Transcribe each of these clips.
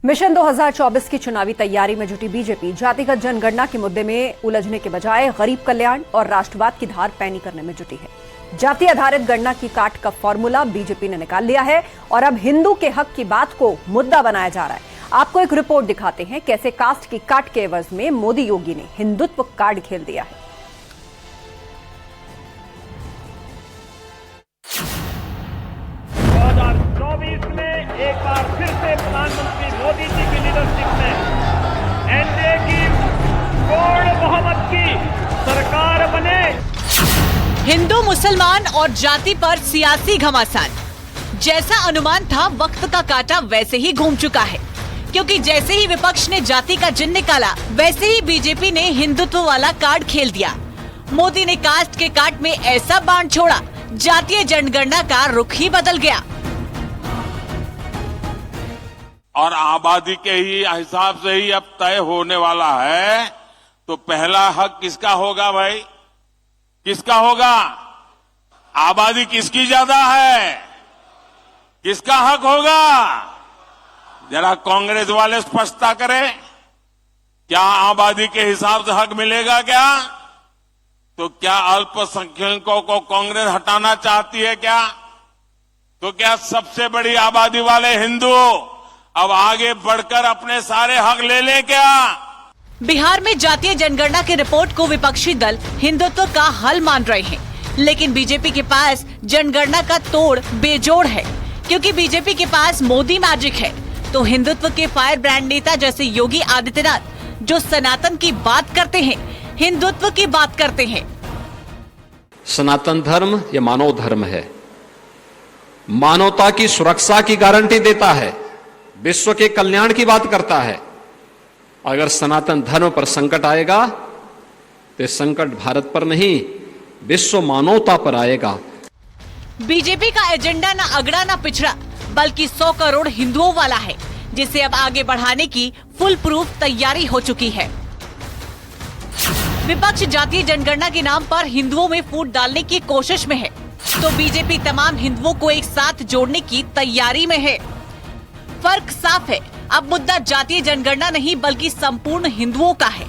Mission 2024 की चुनावी तैयारी में जुटी बीजेपी जातिगत जनगणना के मुद्दे में उलझने के बजाय गरीब कल्याण और राष्ट्रवाद की धार पैनी करने में जुटी है। जाति आधारित गणना की काट का फॉर्मूला बीजेपी ने निकाल लिया है और अब हिंदू के हक की बात को मुद्दा बनाया जा रहा है। आपको एक रिपोर्ट दिखाते हैं कैसे कास्ट की काट के एवज में मोदी योगी ने हिंदुत्व कार्ड खेल दिया है। 2024 में एक बार फिर से प्रधानमंत्री मोदी जी की लीडरशिप में एनडीए की पूर्ण बहुमत की सरकार बने। हिंदू मुसलमान और जाति पर सियासी घमासान, जैसा अनुमान था वक्त का कांटा वैसे ही घूम चुका है, क्योंकि जैसे ही विपक्ष ने जाति का जिन निकाला वैसे ही बीजेपी ने हिंदुत्व वाला कार्ड खेल दिया। मोदी ने कास्ट के काट में ऐसा बाण छोड़ा, जातीय जनगणना का रुख ही बदल गया। और आबादी के ही हिसाब से ही अब तय होने वाला है, तो पहला हक किसका होगा भाई? किसका होगा? आबादी किसकी ज्यादा है? किसका हक होगा? जरा कांग्रेस वाले स्पष्टता करें, क्या आबादी के हिसाब से हक मिलेगा क्या? तो क्या अल्पसंख्यकों को कांग्रेस हटाना चाहती है क्या? तो क्या सबसे बड़ी आबादी वाले हिंदू अब आगे बढ़कर अपने सारे हक ले ले क्या? बिहार में जातीय जनगणना की रिपोर्ट को विपक्षी दल हिंदुत्व का हल मान रहे हैं, लेकिन बीजेपी के पास जनगणना का तोड़ बेजोड़ है, क्योंकि बीजेपी के पास मोदी मैजिक है। तो हिंदुत्व के फायर ब्रांड नेता जैसे योगी आदित्यनाथ जो सनातन की बात करते हैं, हिंदुत्व की बात करते हैं। सनातन धर्म ये मानव धर्म है, मानवता की सुरक्षा की गारंटी देता है, विश्व के कल्याण की बात करता है। अगर सनातन धर्म पर संकट आएगा तो संकट भारत पर नहीं, विश्व मानवता पर आएगा। बीजेपी का एजेंडा न अगड़ा न पिछड़ा, बल्कि 100 करोड़ हिंदुओं वाला है, जिसे अब आगे बढ़ाने की फुल प्रूफ तैयारी हो चुकी है। विपक्ष जातीय जनगणना के नाम पर हिंदुओं में फूट डालने की कोशिश में है, तो बीजेपी तमाम हिंदुओं को एक साथ जोड़ने की तैयारी में है। फर्क साफ है, अब मुद्दा जातीय जनगणना नहीं बल्कि संपूर्ण हिंदुओं का है,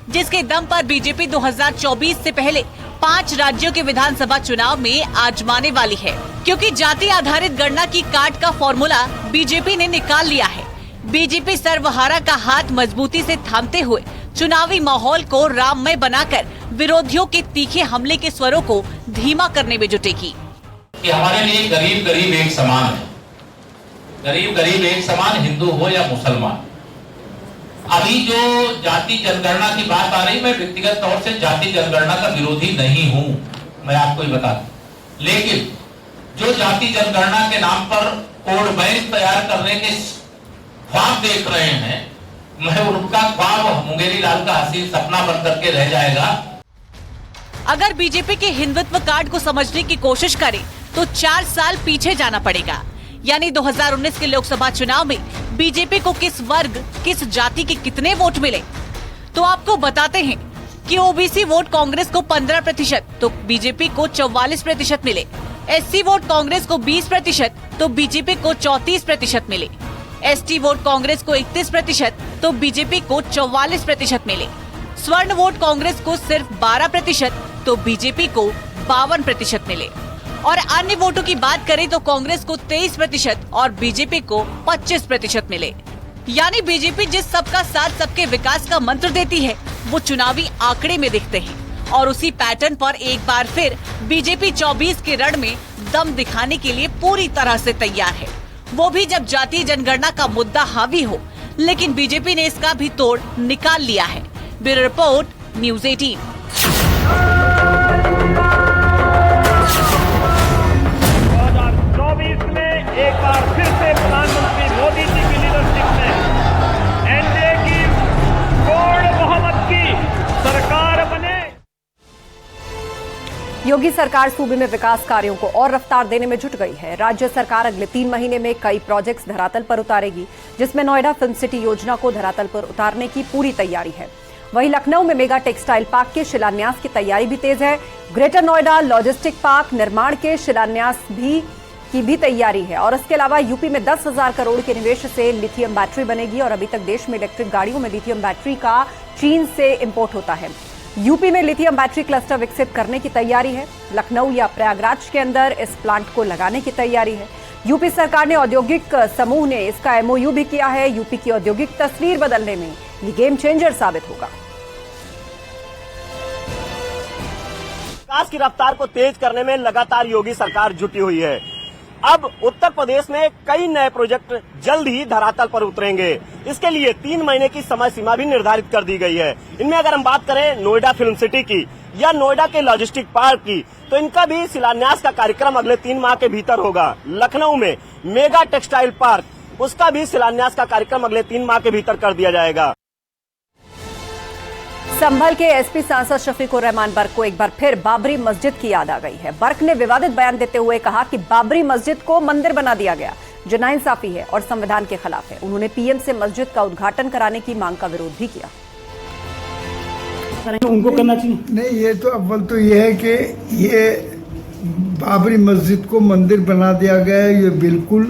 जिसके दम पर बीजेपी 2024 से पहले 5 राज्यों के विधानसभा चुनाव में आजमाने वाली है, क्योंकि जाति आधारित गणना की काट का फॉर्मूला बीजेपी ने निकाल लिया है। बीजेपी सर्वहारा का हाथ मजबूती से थामते हुए चुनावी माहौल को राममय बनाकर विरोधियों के तीखे हमले के स्वरों को धीमा करने में जुटेगी। कि हमारे लिए गरीब गरीब एक समान है, गरीब गरीब एक समान, हिंदू हो या मुसलमान। अभी जो जाति जनगणना की बात आ रही, मैं व्यक्तिगत तौर से जाति जनगणना का विरोधी नहीं हूं, मैं आपको ही बता दूं। लेकिन जो जाति जनगणना के नाम पर कोड बैंक तैयार करने के ख्वाब देख रहे हैं, मैं उनका ख्वाब मुंगेरी लाल का हसीन सपना बन करके रह जाएगा। अगर बीजेपी के हिंदुत्व कार्ड को समझने की कोशिश करें तो 4 साल पीछे जाना पड़ेगा, यानी 2019 के लोकसभा चुनाव में बीजेपी को किस वर्ग, किस जाति के कितने वोट मिले। तो आपको बताते हैं कि ओबीसी वोट कांग्रेस को 15%, तो बीजेपी को 44% मिले। एससी वोट कांग्रेस को 20%, तो बीजेपी को 34% मिले। एसटी वोट कांग्रेस को 31%, तो बीजेपी को 44% मिले। स्वर्ण वोट कांग्रेस को सिर्फ 12%, तो बीजेपी को 52% मिले। और अन्य वोटों की बात करें तो कांग्रेस को 23% और बीजेपी को 25% मिले। यानी बीजेपी जिस सबका साथ सबके विकास का मंत्र देती है, वो चुनावी आंकड़े में दिखते हैं। और उसी पैटर्न पर एक बार फिर बीजेपी 24 के रण में दम दिखाने के लिए पूरी तरह से तैयार है, वो भी जब जातीय जनगणना का मुद्दा हावी हो। लेकिन बीजेपी ने इसका भी तोड़ निकाल लिया है। Bureau report, news 18। 2024 में एक बार फिर से प्रधानमंत्री मोदी जी की लीडरशिप में एनडीए की पूर्ण बहुमत की सरकार बने। योगी सरकार सूबे में विकास कार्यों को और रफ्तार देने में जुट गई है। राज्य सरकार अगले 3 महीने में कई प्रोजेक्ट्स धरातल पर उतारेगी, जिसमें नोएडा फिल्म सिटी योजना को धरातल पर उतारने की पूरी तैयारी है। वहीं लखनऊ में मेगा टेक्सटाइल पार्क के शिलान्यास की तैयारी भी तेज है। ग्रेटर नोएडा लॉजिस्टिक पार्क निर्माण के शिलान्यास भी की भी तैयारी है। और इसके अलावा यूपी में 10,000 करोड़ के निवेश से लिथियम बैटरी बनेगी और अभी तक देश में इलेक्ट्रिक गाड़ियों में लिथियम बैटरी का चीन से इंपोर्ट होता है। यूपी में लिथियम बैटरी क्लस्टर विकसित करने की तैयारी है। लखनऊ या प्रयागराज के अंदर इस प्लांट को लगाने की तैयारी है। यूपी सरकार ने औद्योगिक समूह ने इसका एमओयू भी किया है। यूपी की औद्योगिक तस्वीर बदलने में ये गेम चेंजर साबित होगा। विकास की रफ्तार को तेज करने में लगातार योगी सरकार जुटी हुई है। अब उत्तर प्रदेश में कई नए प्रोजेक्ट जल्द ही धरातल पर उतरेंगे। इसके लिए 3 महीने की समय सीमा भी निर्धारित कर दी गई है। इनमें अगर हम बात करें नोएडा फिल्म सिटी की या नोएडा के लॉजिस्टिक पार्क की, तो इनका भी शिलान्यास का कार्यक्रम अगले 3 माह के भीतर होगा। लखनऊ में मेगा टेक्सटाइल पार्क, उसका भी शिलान्यास का कार्यक्रम अगले 3 माह के भीतर कर दिया जाएगा। संभल के एसपी सांसद शफीकुर रहमान बर्क को एक बार फिर बाबरी मस्जिद की याद आ गई है। बर्क ने विवादित बयान देते हुए कहा कि बाबरी मस्जिद को मंदिर बना दिया गया, जो नाइंसाफी है और संविधान के खिलाफ है। उन्होंने पीएम से मस्जिद का उद्घाटन कराने की मांग का विरोध भी किया। उनको करना चाहिए नहीं, ये तो अव्वल तो ये है कि ये बाबरी मस्जिद को मंदिर बना दिया गया है, ये बिल्कुल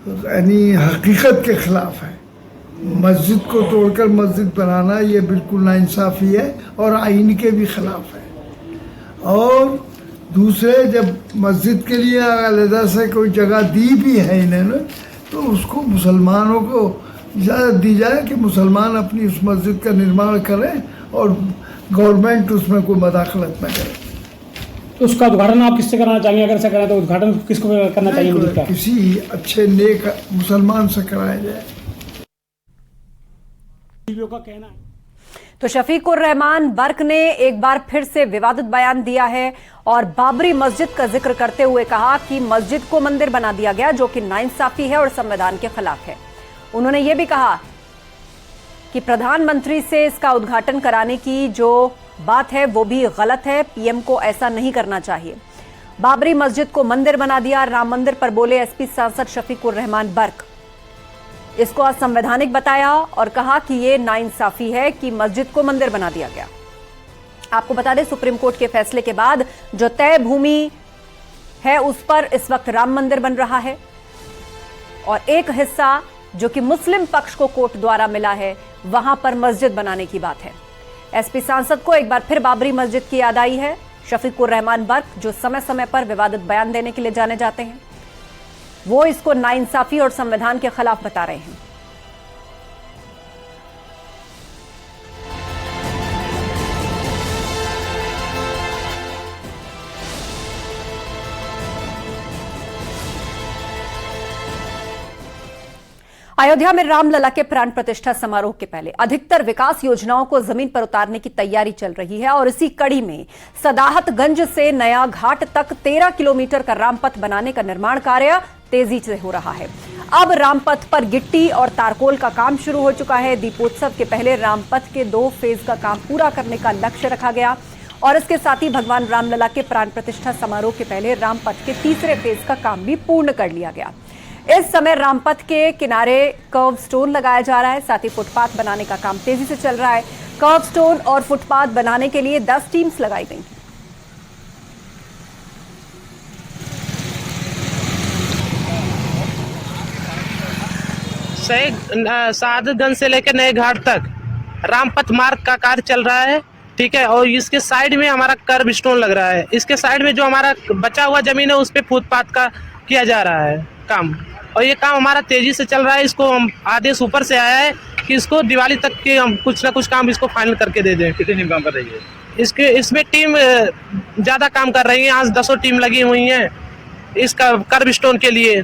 यानी हकीकत के खिलाफ है। मस्जिद को तोड़कर मस्जिद बनाना ये बिल्कुल नाइंसाफी है और आईन के भी खिलाफ है। और दूसरे, जब मस्जिद के लिए अलग से कोई जगह दी भी है इन्होंने, तो उसको मुसलमानों को इजाज़त दी जाए कि मुसलमान अपनी उस मस्जिद का निर्माण करें और गवर्नमेंट उसमें कोई मदाखलत न करे। तो उसका उद्घाटन आप किससे कराना चाहेंगे? अगर से करें तो उद्घाटन किसको करना चाहिए? मस्जिद का किसी अच्छे नेक मुसलमान से कराया जाए। का कहना है। तो शफीकुर रहमान बर्क ने एक बार फिर से विवादित बयान दिया है और बाबरी मस्जिद का जिक्र करते हुए कहा कि मस्जिद को मंदिर बना दिया गया, जो कि नाइंसाफी है और संविधान के खिलाफ है। उन्होंने ये भी कहा कि प्रधानमंत्री से इसका उद्घाटन कराने की जो बात है वो भी गलत है, पीएम को ऐसा नहीं करना चाहिए। बाबरी मस्जिद को मंदिर बना दिया, राम मंदिर पर बोले एसपी सांसद शफीकुर रहमान बर्क। इसको असंवैधानिक बताया और कहा कि ये नाइंसाफी है कि मस्जिद को मंदिर बना दिया गया। आपको बता दें, सुप्रीम कोर्ट के फैसले के बाद जो तय भूमि है उस पर इस वक्त राम मंदिर बन रहा है और एक हिस्सा जो कि मुस्लिम पक्ष को कोर्ट द्वारा मिला है, वहां पर मस्जिद बनाने की बात है। एसपी सांसद को एक बार फिर बाबरी मस्जिद की याद आई है। शफीकुर रहमान बर्क, जो समय समय पर विवादित बयान देने के लिए जाने जाते हैं, वो इसको नाइंसाफी और संविधान के खिलाफ बता रहे हैं। अयोध्या में रामलला के प्राण प्रतिष्ठा समारोह के पहले अधिकतर विकास योजनाओं को जमीन पर उतारने की तैयारी चल रही है और इसी कड़ी में सदाहतगंज से नया घाट तक 13 किलोमीटर का रामपथ बनाने का निर्माण कार्य तेजी से हो रहा है। अब रामपथ पर गिट्टी और तारकोल का काम शुरू हो चुका है। दीपोत्सव के पहले रामपथ के 2 फेज का काम पूरा करने का लक्ष्य रखा गया और इसके साथ ही भगवान रामलला के प्राण प्रतिष्ठा समारोह के पहले रामपथ के 3रे फेज का काम भी पूर्ण कर लिया गया। इस समय रामपथ के किनारे कर्व स्टोन लगाया जा रहा है, साथ ही फुटपाथ बनाने का काम तेजी से चल रहा है। कर्व स्टोन और फुटपाथ बनाने के लिए 10 टीम्स लगाई गई हैं। सदाहतगंज से लेकर नए घाट तक रामपथ मार्ग का कार्य चल रहा है, ठीक है। और इसके साइड में हमारा कर्व स्टोन लग रहा है। इसके साइड में जो हमारा बचा हुआ जमीन है उस पे फुटपाथ का किया जा रहा है काम, और ये काम हमारा तेजी से चल रहा है। इसको हम आदेश ऊपर से आया है कि इसको दिवाली तक के हम कुछ ना कुछ काम इसको फाइनल करके दे दें। कितनी टीम काम कर रही है? इसमें टीम ज्यादा काम कर रही है। आज 10 टीम लगी हुई है इसका कर्व स्टोन के लिए।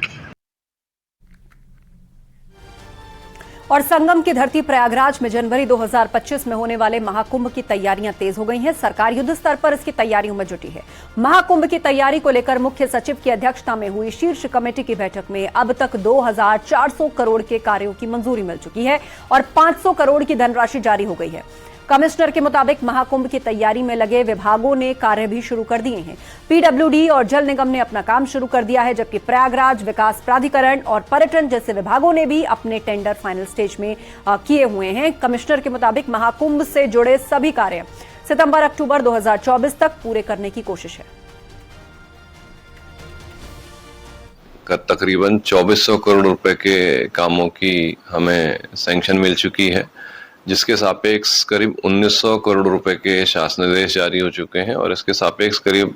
और संगम की धरती प्रयागराज में जनवरी 2025 में होने वाले महाकुंभ की तैयारियां तेज हो गई हैं। सरकार युद्ध स्तर पर इसकी तैयारियों में जुटी है। महाकुंभ की तैयारी को लेकर मुख्य सचिव की अध्यक्षता में हुई शीर्ष कमेटी की बैठक में अब तक 2400 करोड़ के कार्यों की मंजूरी मिल चुकी है और 500 करोड़ की धनराशि जारी हो गई है। कमिश्नर के मुताबिक महाकुंभ की तैयारी में लगे विभागों ने कार्य भी शुरू कर दिए हैं। पीडब्ल्यूडी और जल निगम ने अपना काम शुरू कर दिया है, जबकि प्रयागराज विकास प्राधिकरण और पर्यटन जैसे विभागों ने भी अपने टेंडर फाइनल स्टेज में किए हुए हैं। कमिश्नर के मुताबिक महाकुंभ से जुड़े सभी कार्य सितंबर-अक्टूबर 2024 तक पूरे करने की कोशिश है। तकरीबन 2400 करोड़ रुपए के कामों की हमें सैंक्शन मिल चुकी है, जिसके सापेक्ष करीब 1900 करोड़ रुपए के शासनादेश जारी हो चुके हैं और इसके सापेक्ष करीब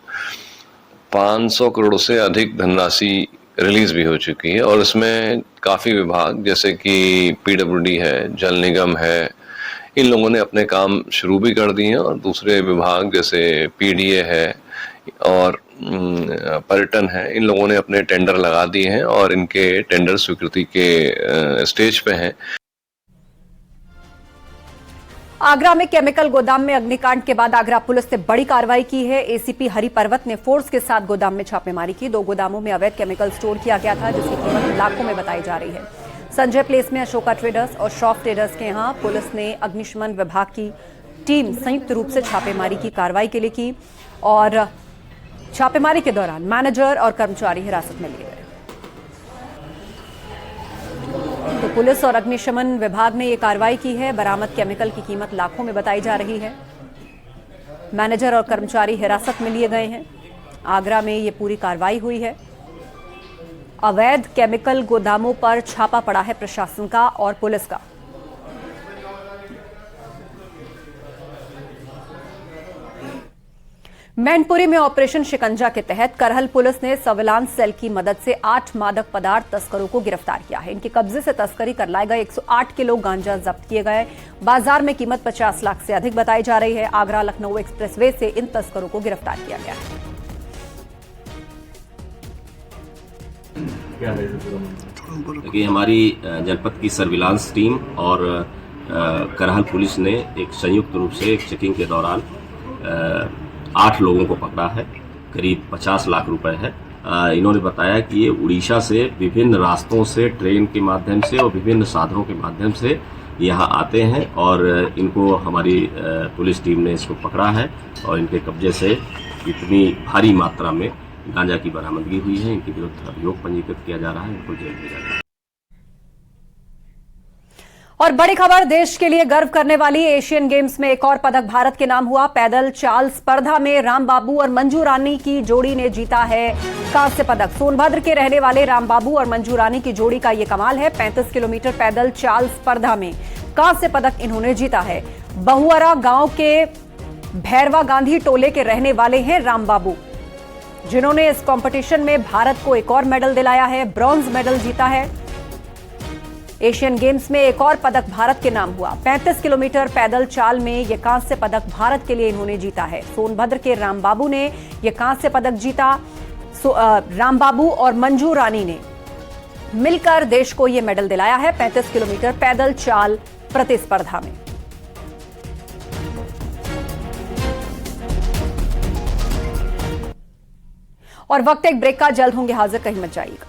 500 करोड़ से अधिक धनराशि रिलीज भी हो चुकी है। और इसमें काफ़ी विभाग जैसे कि पीडब्ल्यूडी है, जल निगम है, इन लोगों ने अपने काम शुरू भी कर दिए हैं और दूसरे विभाग जैसे पीडीए है और पर्यटन है, इन लोगों ने अपने टेंडर लगा दिए हैं और इनके टेंडर स्वीकृति के स्टेज पे हैं। आगरा में केमिकल गोदाम में अग्निकांड के बाद आगरा पुलिस ने बड़ी कार्रवाई की है। एसीपी हरि पर्वत ने फोर्स के साथ गोदाम में छापेमारी की। 2 गोदामों में अवैध केमिकल स्टोर किया गया था, जिसकी कीमत लाखों में बताई जा रही है। संजय प्लेस में अशोका ट्रेडर्स और श्रॉफ ट्रेडर्स के यहां पुलिस ने अग्निशमन विभाग की टीम संयुक्त रूप से छापेमारी की कार्रवाई के लिए की और छापेमारी के दौरान मैनेजर और कर्मचारी हिरासत में लिए गए। तो पुलिस और अग्निशमन विभाग ने यह कार्रवाई की है। बरामद केमिकल की कीमत लाखों में बताई जा रही है। मैनेजर और कर्मचारी हिरासत में लिए गए हैं। आगरा में यह पूरी कार्रवाई हुई है। अवैध केमिकल गोदामों पर छापा पड़ा है प्रशासन का और पुलिस का। मैनपुरी में ऑपरेशन शिकंजा के तहत करहल पुलिस ने सर्विलांस सेल की मदद से 8 मादक पदार्थ तस्करों को गिरफ्तार किया है। इनके कब्जे से तस्करी कर लाए गए 108 किलो गांजा जब्त किए गए। बाजार में कीमत 50 लाख से अधिक बताई जा रही है। आगरा लखनऊ एक्सप्रेसवे से इन तस्करों को गिरफ्तार किया गया है। देखिए, हमारी जनपद की सर्विलांस टीम और करहल पुलिस ने एक संयुक्त रूप से एक चेकिंग के दौरान 8 लोगों को पकड़ा है। करीब 50 लाख रुपए है। इन्होंने बताया कि ये उड़ीसा से विभिन्न रास्तों से, ट्रेन के माध्यम से और विभिन्न साधनों के माध्यम से यहाँ आते हैं और इनको हमारी पुलिस टीम ने इसको पकड़ा है और इनके कब्जे से इतनी भारी मात्रा में गांजा की बरामदगी हुई है। इनके विरुद्ध अभियोग पंजीकृत किया जा रहा है, इनको जेल भेजा जा रहा है। और बड़ी खबर, देश के लिए गर्व करने वाली एशियन गेम्स में एक और पदक भारत के नाम हुआ। पैदल चाल स्पर्धा में रामबाबू और मंजू रानी की जोड़ी ने जीता है कांस्य पदक। सोनभद्र के रहने वाले रामबाबू और मंजू रानी की जोड़ी का यह कमाल है। 35 किलोमीटर पैदल चाल स्पर्धा में कांस्य पदक इन्होंने जीता है। बहुअरा गांव के भैरवा गांधी टोले के रहने वाले हैं रामबाबू, जिन्होंने इस कंपटीशन में भारत को एक और मेडल दिलाया है, ब्रॉन्ज मेडल जीता है। एशियन गेम्स में एक और पदक भारत के नाम हुआ। 35 किलोमीटर पैदल चाल में यह कांस्य पदक भारत के लिए इन्होंने जीता है। सोनभद्र के रामबाबू ने यह कांस्य पदक जीता। रामबाबू और मंजू रानी ने मिलकर देश को यह मेडल दिलाया है 35 किलोमीटर पैदल चाल प्रतिस्पर्धा में। और वक्त एक ब्रेक का, जल्द होंगे हाजिर, कहीं मत जाइएगा।